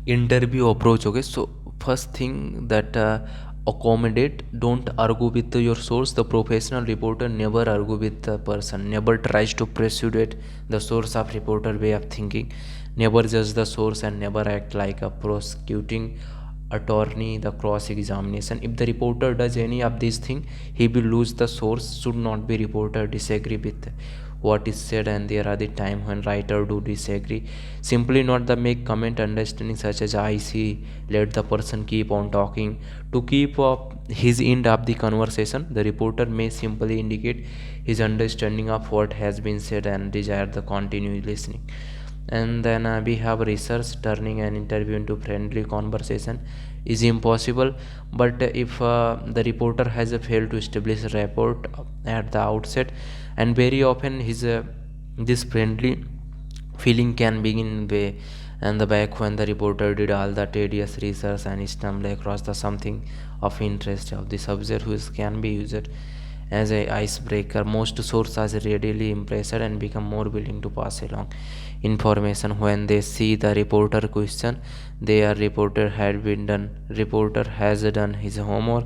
interview approach. Okay, so first thing that accommodate, don't argue with your source. The professional reporter never argue with the person, never tries to persuade the source of reporter way of thinking, never judge the source, and never act like a prosecuting attorney the cross examination. If the reporter does any of these things, he will lose. The source should not be reporter disagree with what is said, and there are the time when writer do disagree, simply not the make comment understanding such as I see, let the person keep on talking to keep up his end of the conversation. The reporter may simply indicate his understanding of what has been said and desire the continued listening. And then we have research. Turning an interview into friendly conversation is impossible, but if the reporter has failed to establish a rapport at the outset, and very often his this friendly feeling can begin way and the back when the reporter did all the tedious research and stumbled across the something of interest of the subject, which can be used as a icebreaker. Most sources are readily impressed and become more willing to pass along information when they see the reporter question. Their reporter has done his homework.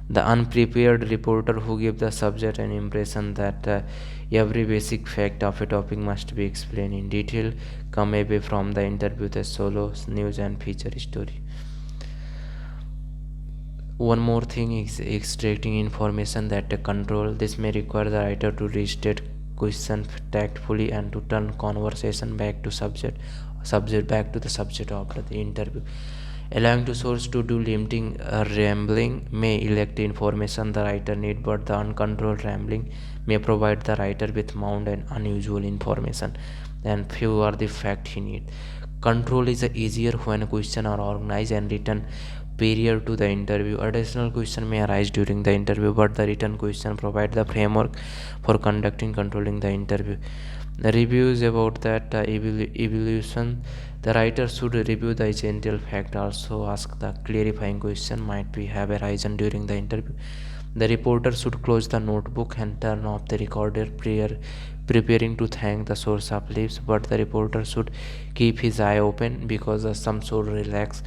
The unprepared reporter who gives the subject an impression that every basic fact of a topic must be explained in detail come away from the interview with a solo news and feature story. One more thing is extracting information that control. This may require the writer to restate question tactfully and to turn conversation back to subject back to the subject of the interview. Allowing to source to do limiting rambling may elect the information the writer need, but the uncontrolled rambling may provide the writer with mound and unusual information, and few are the fact he need. Control is easier when questions are organized and written prior to the interview. Additional question may arise during the interview, but the written question provide the framework for conducting controlling the interview. The reviews about that evolution. The writer should review the essential fact. Also ask the clarifying question might be have arisen during the interview. The reporter should close the notebook and turn off the recorder prior preparing to thank the source of leaves, but the reporter should keep his eye open because some source relax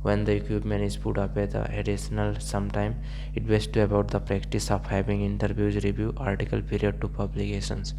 when the equipment is put up at the additional sometime. It best to about the practice of having interviews review article period to publications.